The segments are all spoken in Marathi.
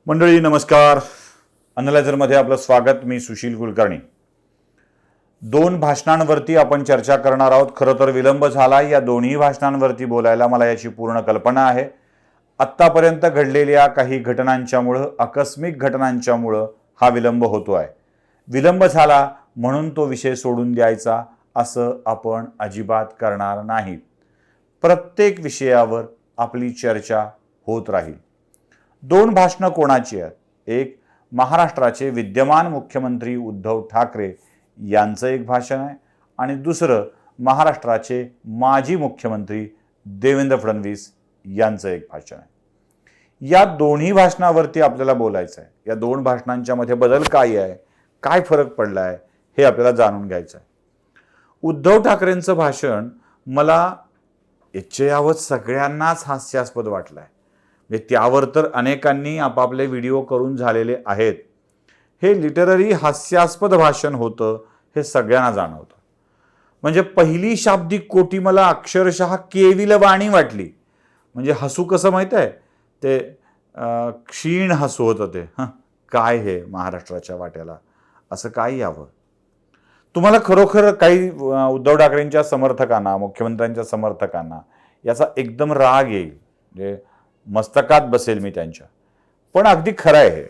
मंडळी नमस्कार. अनलायझरमध्ये आपलं स्वागत. मी सुशील कुलकर्णी. दोन भाषणांवरती आपण चर्चा करणार आहोत. खरं तर विलंब झाला. या दोन्ही भाषणांवरती बोलायला मला याची पूर्ण कल्पना आहे. आत्तापर्यंत घडलेल्या काही घटनांच्यामुळं, आकस्मिक घटनांच्यामुळं हा विलंब होतो आहे. विलंब झाला म्हणून तो विषय सोडून द्यायचा असं आपण अजिबात करणार नाहीत. प्रत्येक विषयावर आपली चर्चा होत राहील. दोन भाषणं कोणाची आहेत? एक महाराष्ट्राचे विद्यमान मुख्यमंत्री उद्धव ठाकरे यांचं एक भाषण आहे आणि दुसरं महाराष्ट्राचे माजी मुख्यमंत्री देवेंद्र फडणवीस यांचं एक भाषण आहे. या दोन्ही भाषणावरती आपल्याला बोलायचं आहे. या दोन भाषणांच्या मध्ये बदल काय आहे, काय फरक पडला आहे हे आपल्याला जाणून घ्यायचं आहे. उद्धव ठाकरेंचं भाषण मला यावत सगळ्यांनाच हास्यास्पद वाटलं आहे. त्यावर तर अनेकांनी आपापले व्हिडिओ करून झालेले आहेत. हे लिटररी हास्यास्पद भाषण होतं हे सगळ्यांना जाणवतं. म्हणजे पहिली शाब्दिक कोटी मला अक्षरशः केविल वाणी वाटली. म्हणजे हसू कसं माहित आहे, ते क्षीण हसू होतं ते. काय हे महाराष्ट्राच्या वाट्याला असं काय यावं. तुम्हाला खरोखर काही उद्धव ठाकरेंच्या समर्थकांना, मुख्यमंत्र्यांच्या समर्थकांना याचा एकदम राग येईल, म्हणजे मस्तकात बसेल मी त्यांच्या. पण अगदी खरं आहे हे.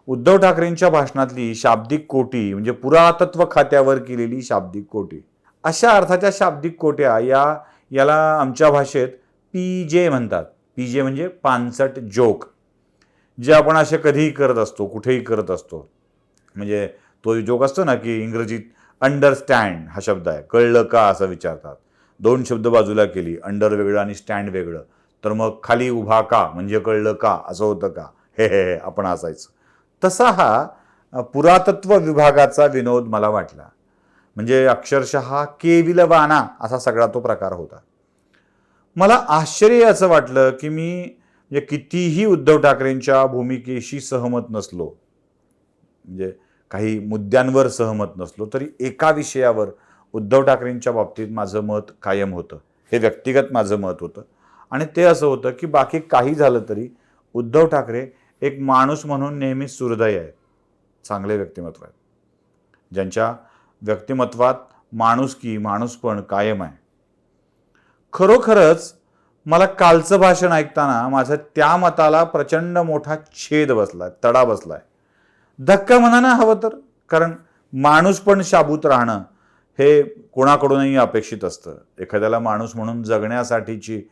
उद्धव ठाकरेंच्या भाषणातली शाब्दिक कोटी म्हणजे पुरातत्व खात्यावर केलेली शाब्दिक कोटी, अशा अर्थाच्या शाब्दिक कोट्या याला आमच्या भाषेत पीजे म्हणतात. पीजे म्हणजे पानसट जोक, जे आपण असे कधीही करत असतो, कुठेही करत असतो. म्हणजे तो जोक असतो ना की इंग्रजीत अंडरस्टँड हा शब्द आहे, कळलं का असं विचारतात. दोन शब्द बाजूला केली, अंडर वेगळं आणि स्टँड वेगळं, तर मग खाली उभा का म्हणजे कळलं का असं होतं का, हे आपण असायचं. तसा हा पुरातत्व विभागाचा विनोद मला वाटला. म्हणजे अक्षरशः केविलवाणा असा सगळा तो प्रकार होता. मला आश्चर्य असं वाटलं की मी म्हणजे कितीही उद्धव ठाकरेंच्या भूमिकेशी सहमत नसलो, म्हणजे काही मुद्द्यांवर सहमत नसलो, तरी एका विषयावर उद्धव ठाकरेंच्या बाबतीत माझं मत कायम होतं. हे व्यक्तिगत माझं मत होतं आणि ते असं होतं की बाकी काही झालं तरी उद्धव ठाकरे एक माणूस म्हणून नेहमीच सुहृदय आहे. चांगले व्यक्तिमत्व आहे, ज्यांच्या व्यक्तिमत्वात माणुसकी, माणूसपण कायम आहे. खरोखरच मला कालचं भाषण ऐकताना माझं त्या मताला प्रचंड मोठा छेद बसलाय, तडा बसलाय. धक्का म्हणा ना हवं तर, कारण माणूसपण शाबूत राहणं हे कोणाकडूनही अपेक्षित असतं. एखाद्याला माणूस म्हणून जगण्यासाठीची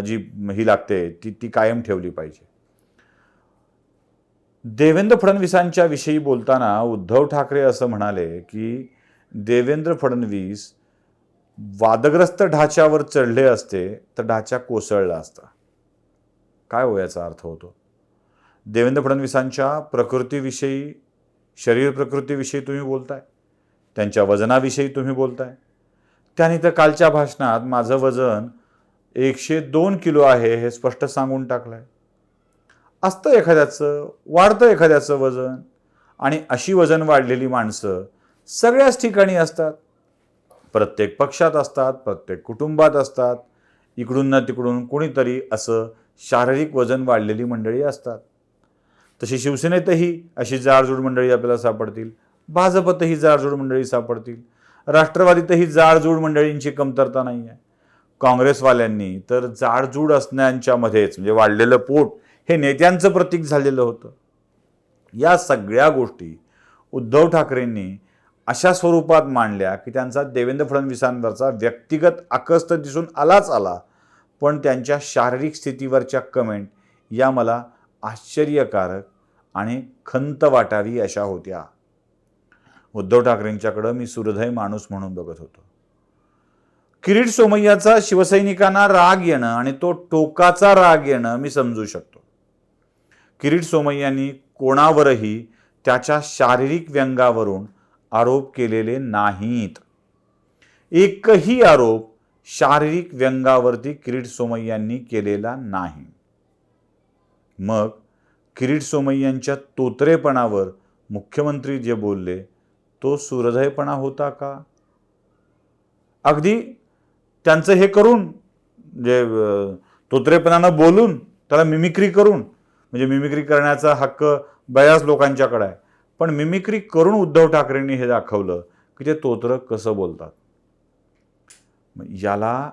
जी ही लागते ती कायम ठेवली पाहिजे. देवेंद्र फडणवीसांच्या विषयी बोलताना उद्धव ठाकरे असं म्हणाले की देवेंद्र फडणवीस वादग्रस्त ढाच्यावर चढले असते तर ढाचा कोसळला असता. काय हो याचा अर्थ होतो? देवेंद्र फडणवीसांच्या प्रकृतीविषयी, शरीर प्रकृतीविषयी तुम्ही बोलताय, त्यांच्या वजनाविषयी तुम्ही बोलताय. त्याने तर कालच्या भाषणात माझं वजन 102 किलो आहे हे स्पष्ट सांगून टाकलंय. असतं एखाद्याचं, वाढतं एखाद्याचं वजन, आणि अशी वजन वाढलेली माणसं सगळ्याच ठिकाणी असतात. प्रत्येक पक्षात असतात, प्रत्येक कुटुंबात असतात. इकडून ना तिकडून कोणीतरी असं शारीरिक वजन वाढलेली मंडळी असतात. तशी शिवसेनेतही अशी जाडजूड मंडळी आपल्याला सापडतील, भाजपतही जाडजूड मंडळी सापडतील, राष्ट्रवादीतही जाडजूड मंडळींची कमतरता नाही आहे. काँग्रेसवाल्यांनी तर जाडजूड असण्याच्या मध्येच म्हणजे वाढलेलं पोट हे नेत्यांचं प्रतीक झालेलं होतं. या सगळ्या गोष्टी उद्धव ठाकरेंनी अशा स्वरूपात मांडल्या की त्यांचा देवेंद्र फडणवीसांवरचा व्यक्तिगत आकस्त दिसून आलाच आला, पण त्यांच्या शारीरिक स्थितीवरच्या कमेंट या मला आश्चर्यकारक आणि खंत वाटावी अशा होत्या. उद्धव ठाकरेंच्याकडं मी सुहृदय माणूस म्हणून बघत होतो. किरीट सोमय्याचा शिवसैनिकांना राग येणं आणि तो टोकाचा राग येणं मी समजू शकतो. किरीट सोमय्यांनी कोणावरही त्याच्या शारीरिक व्यंगावरून आरोप केलेले नाहीत. एकही आरोप शारीरिक व्यंगावरती किरीट सोमय्यांनी केलेला नाही. मग किरीट सोमय्यांच्या तोतरेपणावर मुख्यमंत्री जे बोलले तो सुहृदयपणा होता का? अगदी त्यांचं हे करून, जे तोतरेपणानं बोलून, त्याला मिमिक्री करून म्हणजे मिमिक्री करण्याचा हक्क बऱ्याच लोकांच्याकडे आहे. पण मिमिक्री करून उद्धव ठाकरेंनी हे दाखवलं की ते तोतरं कसं बोलतात. याला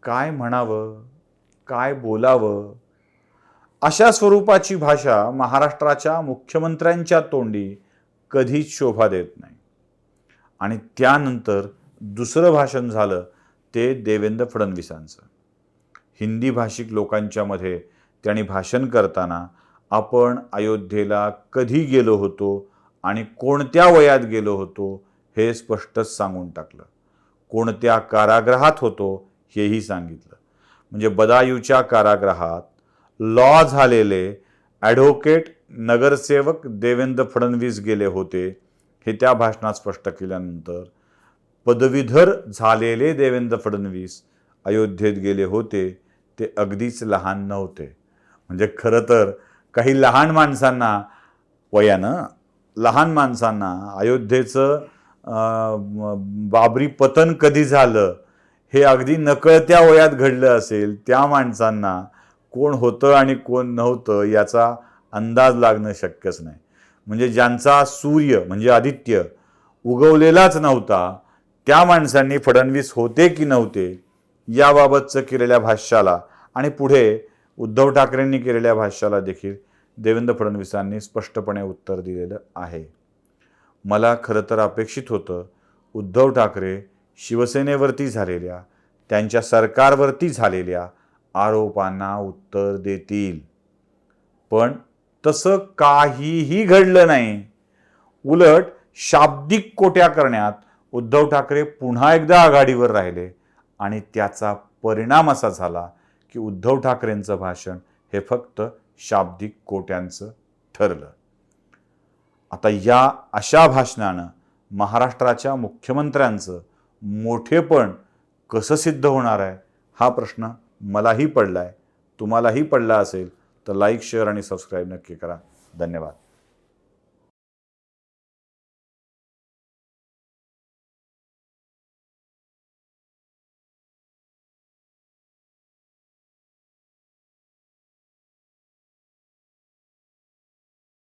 काय म्हणावं, काय बोलावं, अशा स्वरूपाची भाषा महाराष्ट्राच्या मुख्यमंत्र्यांच्या तोंडी कधीच शोभा देत नाही. आणि त्यानंतर दुसरं भाषण झालं ते देवेंद्र फडणवीसांचं. हिंदी भाषिक लोकांच्या मध्ये त्यांनी भाषण करताना आपण अयोध्येला कधी गेलो होतो आणि कोणत्या वयात गेलो होतो हे स्पष्टच सांगून टाकलं. कोणत्या कारागृहात होतो हेही सांगितलं. म्हणजे बदायूच्या कारागृहात लॉ झालेले ॲडव्होकेट नगरसेवक देवेंद्र फडणवीस गेले होते हे त्या भाषणात स्पष्ट केल्यानंतर पदवीधर झालेले देवेंद्र फडणवीस अयोध्येत गेले होते ते अगदीच लहान नव्हते. म्हणजे खरं तर काही लहान माणसांना, वयानं लहान माणसांना अयोध्येचं बाबरी पतन कधी झालं हे अगदी नकळत्या वयात घडलं असेल, त्या माणसांना कोण होतं आणि कोण नव्हतं याचा अंदाज लागणं शक्यच नाही. म्हणजे ज्यांचा सूर्य म्हणजे आदित्य उगवलेलाच नव्हता त्या माणसांनी फडणवीस होते की नव्हते याबाबतचं केलेल्या भाष्याला आणि पुढे उद्धव ठाकरेंनी केलेल्या भाष्याला देखील देवेंद्र फडणवीसांनी स्पष्टपणे उत्तर दिलेलं आहे. मला खरं तर अपेक्षित होतं उद्धव ठाकरे शिवसेनेवरती झालेल्या, त्यांच्या सरकारवरती झालेल्या आरोपांना उत्तर देतील. पण तसं काहीही घडलं नाही. उलट शाब्दिक कोट्या करण्यात उद्धव ठाकरे पुन्हा एकदा आघाडीवर राहिले आणि त्याचा परिणाम असा झाला की उद्धव ठाकरेंचं भाषण हे फक्त शाब्दिक कोट्यांचं ठरलं. आता या अशा भाषणानं महाराष्ट्राच्या मुख्यमंत्र्यांचं मोठेपण कसं सिद्ध होणार आहे हा प्रश्न मलाही पडलाय. तुम्हालाही पडला असेल तर लाईक, शेअर आणि सबस्क्राईब नक्की करा. धन्यवाद.